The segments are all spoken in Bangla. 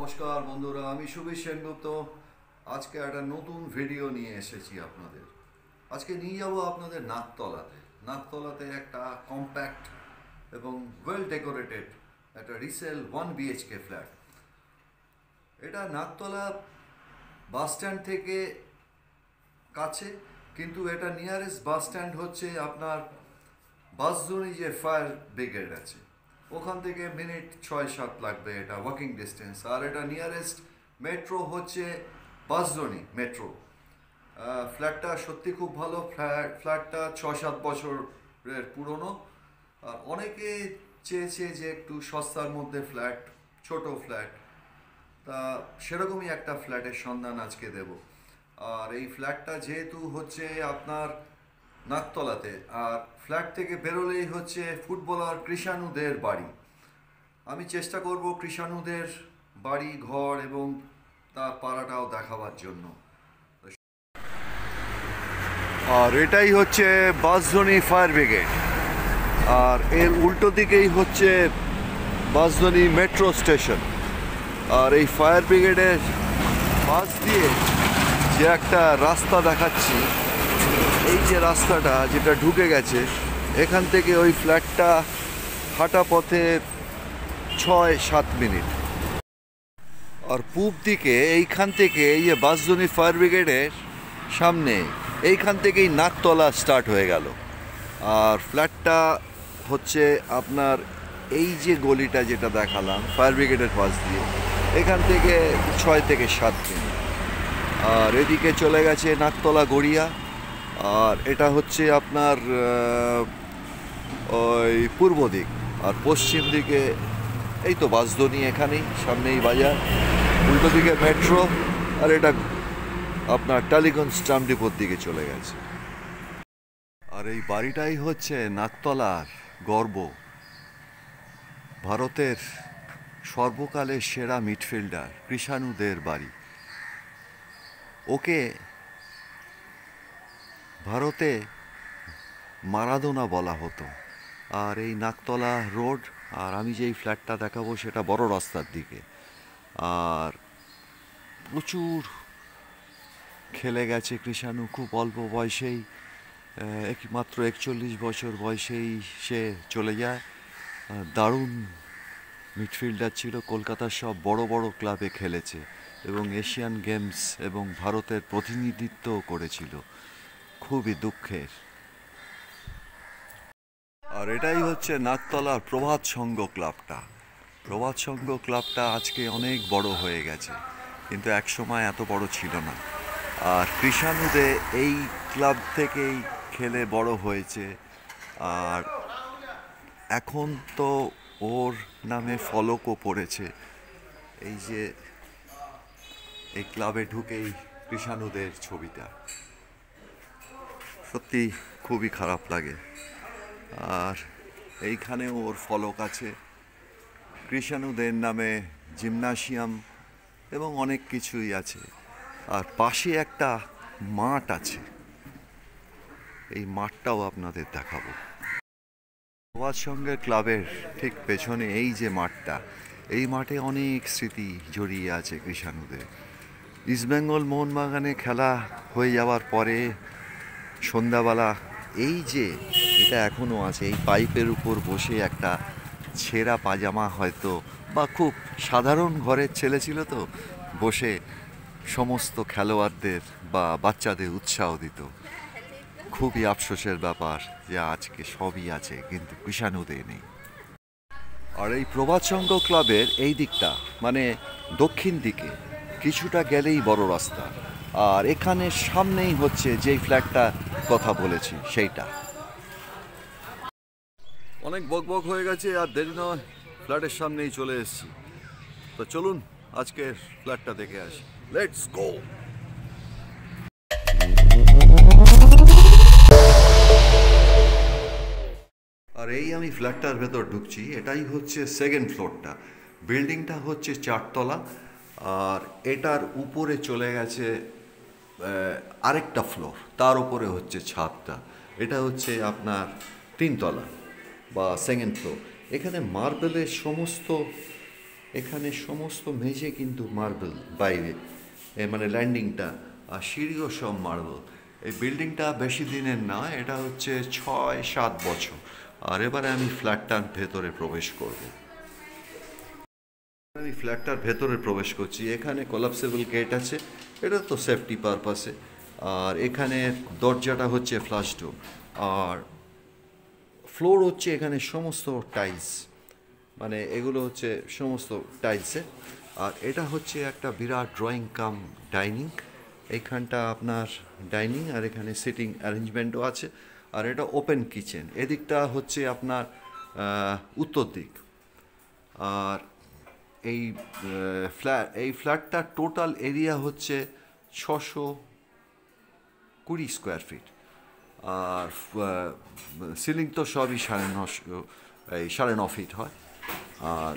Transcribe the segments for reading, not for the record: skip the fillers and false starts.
নমস্কার বন্ধুরা, আমি সুবীর সেনগুপ্ত। আজকে একটা নতুন ভিডিও নিয়ে এসেছি আপনাদের। আজকে নিয়ে যাব আপনাদের নাকতলাতে। নাকতলাতে একটা কম্প্যাক্ট এবং ওয়েল ডেকোরেটেড একটা রিসেল 1 BHK ফ্ল্যাট। এটা নাকতলা বাস স্ট্যান্ড থেকে কাছে, কিন্তু এটা নিয়ারেস্ট বাস স্ট্যান্ড হচ্ছে আপনার বাসজনি যে ফায়ার ব্রিগেড আছে, ওখান থেকে মিনিট 6-7 লাগবে, এটা ওয়াকিং ডিস্টেন্স। আর এটা নিয়ারেস্ট মেট্রো হচ্ছে বাসজনি মেট্রো। ফ্ল্যাটটা সত্যি খুব ভালো। ফ্ল্যাটটা 6-7 বছরের পুরনো। আর অনেকে চেয়েছে যে একটু সস্তার মধ্যে ফ্ল্যাট, ছোট ফ্ল্যাট, তা সেরকমই একটা ফ্ল্যাটের সন্ধান আজকে দেব। আর এই ফ্ল্যাটটা যেহেতু হচ্ছে আপনার নাকতলাতে, আর ফ্ল্যাট থেকে বেরোলেই হচ্ছে ফুটবলার কৃষাণুদের বাড়ি। আমি চেষ্টা করব কৃষাণুদের বাড়ি, ঘর এবং তার পাড়াটাও দেখাবার জন্য। আর এটাই হচ্ছে বাসজনি ফায়ার ব্রিগেড, আর এর উল্টো দিকেই হচ্ছে বাসজনি মেট্রো স্টেশন। আর এই ফায়ার ব্রিগেডের পাশ দিয়ে যে একটা রাস্তা দেখাচ্ছি, এই যে রাস্তাটা যেটা ঢুকে গেছে, এখান থেকে ওই ফ্ল্যাটটা হাঁটা পথে 6-7 মিনিট। আর পূব দিকে এইখান থেকে এই যে বাসজনি ফায়ার ব্রিগেডের সামনে, এইখান থেকেই নাকতলা স্টার্ট হয়ে গেল। আর ফ্ল্যাটটা হচ্ছে আপনার এই যে গলিটা যেটা দেখালাম ফায়ার ব্রিগেডের পাশ দিয়ে, এখান থেকে 6-7 মিনিট। আর এদিকে চলে গেছে নাকতলা গড়িয়া। আর এটা হচ্ছে আপনার ওই পূর্ব দিক। আর পশ্চিম দিকে এই তো বাসদনি, এখানেই সামনেই বাজার, উল্টো দিকে মেট্রো। আর এটা আপনার টালিগঞ্জ স্ট্যাম্প ডিপোর দিকে চলে গেছে। আর এই বাড়িটাই হচ্ছে নাকতলার গর্ব, ভারতের সর্বকালের সেরা মিডফিল্ডার কৃষাণুদের বাড়ি। ওকে ভারতে মারাদোনা বলা হতো। আর এই নাকতলা রোড, আর আমি যেই ফ্ল্যাটটা দেখাবো সেটা বড় রাস্তার দিকে। আর প্রচুর খেলে গেছে কৃষাণু, খুব অল্প বয়সেই, মাত্র 41 বছর বয়সেই সে চলে যায়। দারুণ মিডফিল্ডার ছিল, কলকাতার সব বড় বড় ক্লাবে খেলেছে এবং এশিয়ান গেমস এবং ভারতের প্রতিনিধিত্বও করেছিল। খুবই দুঃখের। আর এটাই হচ্ছে নাকতলার প্রভাত সংঘ ক্লাবটা। প্রভাত সংঘ ক্লাবটা আজকে অনেক বড় হয়ে গেছে, কিন্তু একসময় এত বড় ছিল না। আর কৃষাণুদে এই ক্লাব থেকেই খেলে বড় হয়েছে। আর এখন তো ওর নামে ফলকও পড়েছে, এই যে এই ক্লাবে ঢুকেই কৃষাণুদের ছবিটা। সত্যি খুবই খারাপ লাগে। আর এইখানেও ওর ফলক আছে, কৃষাণুদের নামে জিমনাসিয়াম এবং অনেক কিছুই আছে। আর পাশে একটা মাঠ আছে, এই মাঠটাও আপনাদের দেখাবো। প্রভাত সংঘের ক্লাবের ঠিক পেছনে এই যে মাঠটা, এই মাঠে অনেক স্মৃতি জড়িয়ে আছে কৃষাণুদের। ইস্টবেঙ্গল মোহনবাগানে খেলা হয়ে যাওয়ার পরে সন্ধ্যাবেলা এই যে এটা এখনও আছে, এই পাইপের উপর বসে একটা ছেঁড়া পাজামা হয়তো, বা খুব সাধারণ ঘরের ছেলে ছিল তো, বসে সমস্ত খেলোয়াড়দের বা বাচ্চাদের উৎসাহ দিত। খুবই আফসোসের ব্যাপার যে আজকে সবই আছে কিন্তু কৃষাণুদের নেই। আর এই প্রভাত সংঘ ক্লাবের এই দিকটা মানে দক্ষিণ দিকে কিছুটা গেলেই বড় রাস্তা। আর এখানে সামনেই হচ্ছে যেই ফ্ল্যাটটা কথা বলেছি সেইটা। অনেক বকবক হয়ে গেছে, আর দেরি নয়, ফ্ল্যাটের সামনেই চলে এসেছি। তো চলুন আজকের ফ্ল্যাটটা দেখে আসি। Let's go. আর এই আমি ফ্ল্যাটটার ভেতর ঢুকছি, এটাই হচ্ছে সেকেন্ড ফ্লোরটা। বিল্ডিংটা হচ্ছে 4 তলা, আর এটার উপরে চলে গেছে আরেকটা ফ্লোর, তার উপরে হচ্ছে ছাদটা। এটা হচ্ছে আপনার 3 তলা বা সেকেন্ড ফ্লোর। এখানে মার্বেলের সমস্ত এখানে সমস্ত মেঝে কিন্তু মার্বেল বাইরে, মানে ল্যান্ডিংটা আর সিঁড়িও সব মার্বেল। এই বিল্ডিংটা বেশি দিনের না, এটা হচ্ছে 6-7 বছর। আর এবারে আমি ফ্ল্যাটটার ভেতরে প্রবেশ করব। আমি ফ্ল্যাটটার ভেতরে প্রবেশ করছি। এখানে কোলাপসেবল গেট আছে, এটা তো সেফটি পারপাসে। আর এখানে দরজাটা হচ্ছে ফ্লাশ ডোর। আর ফ্লোর হচ্ছে এখানে সমস্ত টাইলস, মানে এগুলো হচ্ছে সমস্ত টাইলসের। আর এটা হচ্ছে একটা বিরাট ড্রয়িং কাম ডাইনিং। এইখানটা আপনার ডাইনিং, আর এখানে সিটিং অ্যারেঞ্জমেন্টও আছে। আর এটা ওপেন কিচেন। এদিকটা হচ্ছে আপনার উত্তর দিক। আর এই ফ্ল্যাটটার টোটাল এরিয়া হচ্ছে 620 স্কোয়ার ফিট। আর সিলিং তো সবই 9.5 ফিট হয়। আর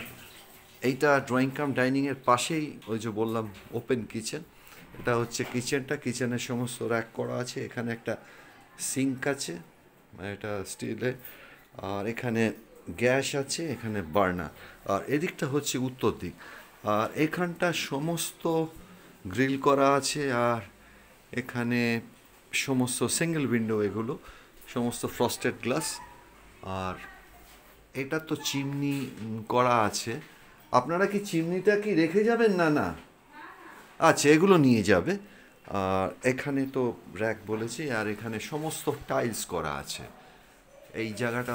এইটা ড্রয়িং কাম ডাইনিংয়ের পাশেই ওই যে বললাম ওপেন কিচেন। এটা হচ্ছে কিচেনটা, কিচেনের সমস্ত র্যাক করা আছে। এখানে একটা সিঙ্ক আছে, এটা স্টিলের। আর এখানে গ্যাস আছে, এখানে বার্নার। আর এদিকটা হচ্ছে উত্তর দিক। আর এখানটা সমস্ত গ্রিল করা আছে। আর এখানে সমস্ত সিঙ্গেল উইন্ডো, এগুলো সমস্ত ফ্রস্টেড গ্লাস। আর এটা তো চিমনি করা আছে। আপনারা কি চিমনিটা কি রেখে যাবেন? না না, আচ্ছা, এগুলো নিয়ে যাবে। আর এখানে তো র্যাক বলেছি। আর এখানে সমস্ত টাইলস করা আছে। এই জায়গাটা,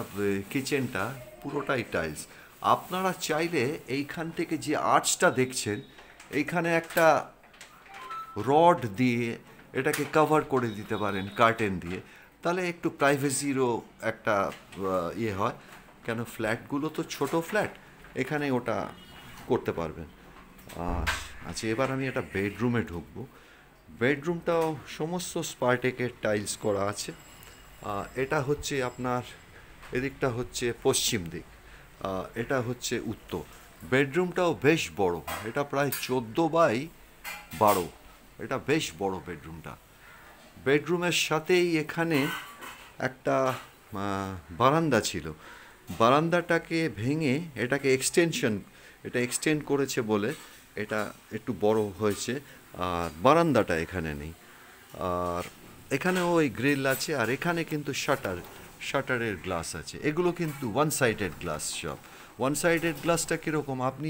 কিচেনটা পুরোটাই টাইলস। আপনারা চাইলে এইখান থেকে যে আর্চটা দেখছেন, এইখানে একটা রড দিয়ে এটাকে কভার করে দিতে পারেন কার্টেন দিয়ে, তাহলে একটু প্রাইভেসিরও একটা ইয়ে হয়। কেন, ফ্ল্যাটগুলো তো ছোট ফ্ল্যাট, এখানে ওটা করতে পারবেন। আচ্ছা, এবার আমি একটা বেডরুমে ঢুকবো। বেডরুমটাও সমস্ত স্পারটেকের টাইলস করা আছে। এটা হচ্ছে আপনার, এদিকটা হচ্ছে পশ্চিম দিক, এটা হচ্ছে উত্তর। বেডরুমটাও বেশ বড়, এটা প্রায় 14x12। এটা বেশ বড় বেডরুমটা। বেডরুমের সাথেই এখানে একটা বারান্দা ছিল। বারান্দাটাকে ভেঙে এটাকে এটা এক্সটেন্ড করেছে বলে এটা একটু বড় হয়েছে। আর বারান্দাটা এখানে নেই। আর এখানেও ওই গ্রিল আছে। আর এখানে কিন্তু শাটারের গ্লাস আছে। এগুলো কিন্তু ওয়ান সাইডেড গ্লাস সব। ওয়ান সাইডেড গ্লাসটা কীরকম, আপনি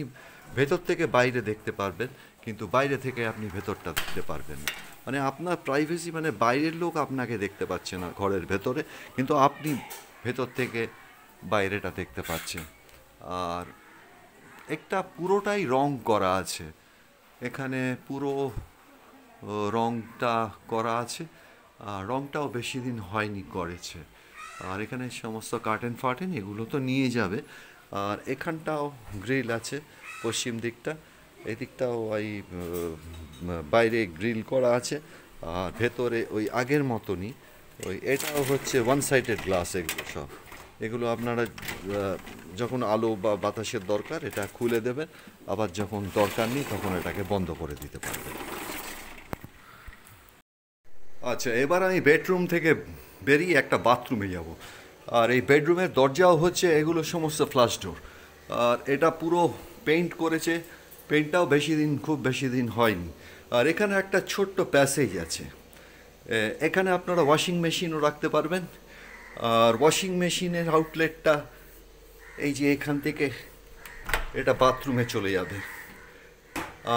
ভেতর থেকে বাইরে দেখতে পারবেন, কিন্তু বাইরে থেকে আপনি ভেতরটা দেখতে পারবেন না। মানে আপনার প্রাইভেসি, মানে বাইরের লোক আপনাকে দেখতে পাচ্ছে না ঘরের ভেতরে, কিন্তু আপনি ভেতর থেকে বাইরেটা দেখতে পাচ্ছেন। আর একটা পুরোটাই রং করা আছে, এখানে পুরো রংটা করা আছে। আর রংটাও বেশি দিন হয়নি করেছে। আর এখানে সমস্ত কার্টেন এগুলো তো নিয়ে যাবে। আর এখানটাও গ্রিল আছে পশ্চিম দিকটা, এদিকটাও ওই বাইরে গ্রিল করা আছে। আর ভেতরে ওই আগের মতনই এটাও হচ্ছে ওয়ান সাইডেড গ্লাস। এগুলো সব, এগুলো আপনারা যখন আলো বা বাতাসের দরকার এটা খুলে দেবেন, আবার যখন দরকার নেই তখন এটাকে বন্ধ করে দিতে পারবেন। আচ্ছা, এবার আমি বেডরুম থেকে বেরিয়ে একটা বাথরুমে যাব। আর এই বেডরুমের দরজাও হচ্ছে এগুলো সমস্ত ফ্লাশ ডোর। আর এটা পুরো পেইন্ট করেছে, পেইন্টটাও খুব বেশি দিন হয়নি। আর এখানে একটা ছোট্ট প্যাসেজ আছে। এখানে আপনারা ওয়াশিং মেশিনও রাখতে পারবেন। আর ওয়াশিং মেশিনের আউটলেটটা এই যে এখান থেকে এটা বাথরুমে চলে যাবে।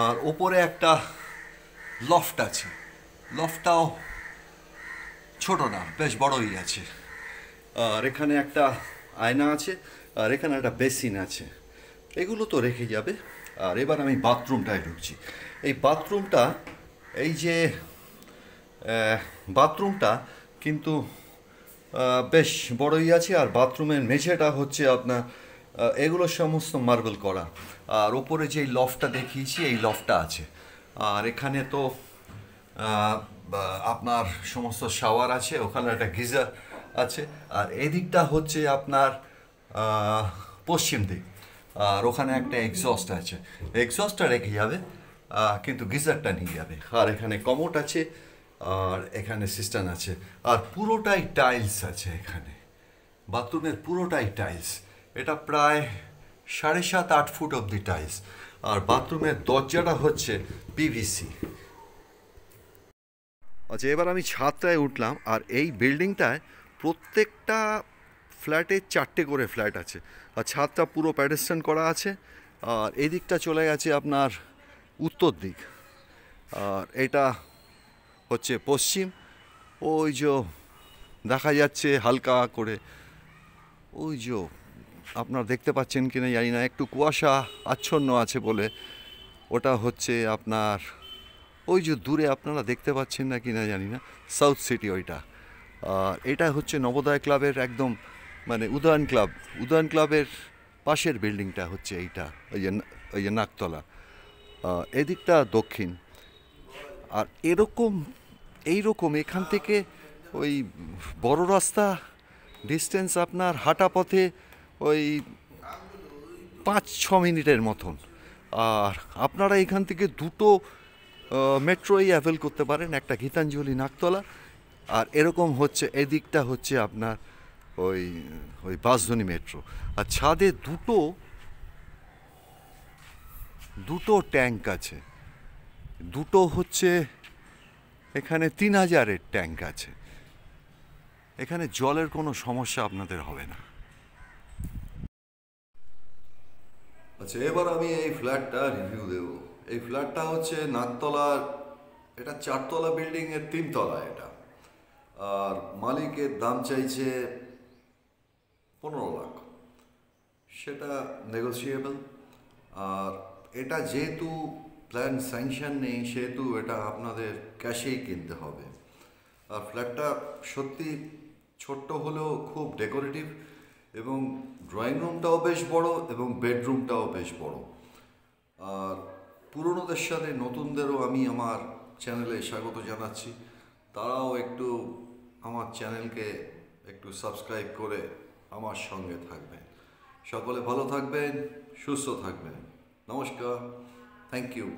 আর ওপরে একটা লফট আছে, লফটটাও ছোট না, বেশ বড়ই আছে। আর এখানে একটা আয়না আছে। আর এখানে একটা বেসিন আছে। এগুলো তো রেখে যাবে। আর এবার আমি বাথরুমটায় ঢুকছি। এই বাথরুমটা কিন্তু বেশ বড়ই আছে। আর বাথরুমের মেঝেটা হচ্ছে আপনার এগুলো সমস্ত মার্বেল করা। আর ওপরে যে লফটটা দেখিয়েছি, এই লফটটা আছে। আর এখানে তো আপনার সমস্ত শাওয়ার আছে, ওখানে একটা গিজার আছে। আর এদিকটা হচ্ছে আপনার পশ্চিম দিক। আর ওখানে একটা এক্সস্ট আছে, এক্সস্টটা রেখে যাবে, কিন্তু গিজারটা নিয়ে যাবে। আর এখানে কমোড আছে। আর এখানে সিস্টেম আছে। আর পুরোটাই টাইলস আছে এখানে, বাথরুমের পুরোটাই টাইলস। এটা প্রায় 7.5-8 ফুট অবধি টাইলস। আর বাথরুমের দরজাটা হচ্ছে পিভিসি। আচ্ছা, এবার আমি ছাদটায় উঠলাম, আর এই বিল্ডিংটায় প্রত্যেকটা ফ্ল্যাটে 4টে করে ফ্ল্যাট আছে, আর ছাদটা পুরো প্যাডেস্ট্রান করা আছে। আর এই দিকটা চলে গেছে আপনার উত্তর দিক, আর এটা হচ্ছে পশ্চিম। ওই যে দেখা যাচ্ছে হালকা করে, ওই যে আপনারা দেখতে পাচ্ছেন কি না জানি না, একটু কুয়াশা আচ্ছন্ন আছে বলে, ওটা হচ্ছে আপনার ওই যে দূরে আপনারা দেখতে পাচ্ছেন না কি না জানি না, সাউথ সিটি ওইটা। আর এটা হচ্ছে নবোদয় ক্লাবের একদম মানে উদয়ন ক্লাবের পাশের বিল্ডিংটা হচ্ছে এইটা, ওই যে নাকতলা। এদিকটা দক্ষিণ। আর এইরকম এখান থেকে ওই বড় রাস্তা ডিস্টেন্স আপনার হাঁটা পথে ওই 5-6 মিনিটের মতন। আর আপনারা এখান থেকে দুটো মেট্রোই অ্যাভেল করতে পারেন, একটা গীতাঞ্জলি নাকতলা, আর এরকম হচ্ছে এদিকটা হচ্ছে আপনার ওই ওই বাঁশধনী মেট্রো। আর ছাদে দুটো ট্যাঙ্ক আছে, দুটো হচ্ছে এখানে 3000-এর ট্যাঙ্ক আছে। এখানে জলের কোনো সমস্যা আপনাদের হবে না। আচ্ছা, এবার আমি এই ফ্ল্যাটটা রিভিউ দেব। এই ফ্ল্যাটটা হচ্ছে নাকতলার, এটা 4তলা বিল্ডিংয়ের 3তলা এটা। আর মালিকের দাম চাইছে 15 লাখ, সেটা নেগোসিয়েবল। আর এটা যেহেতু প্ল্যান স্যাংশন নেই, সেহেতু এটা আপনাদের ক্যাশেই কিনতে হবে। আর ফ্ল্যাটটা সত্যি ছোট্ট হলেও খুব ডেকোরেটিভ, এবং ড্রয়িং রুমটাও বেশ বড় এবং বেডরুমটাও বেশ বড়। আর পুরনোদের সাথে নতুনদেরও আমি আমার চ্যানেলে স্বাগত জানাচ্ছি। তারাও একটু আমার চ্যানেলকে একটু সাবস্ক্রাইব করে আমার সঙ্গে থাকবেন। সকলে ভালো থাকবেন, সুস্থ থাকবেন। নমস্কার, থ্যাংক ইউ।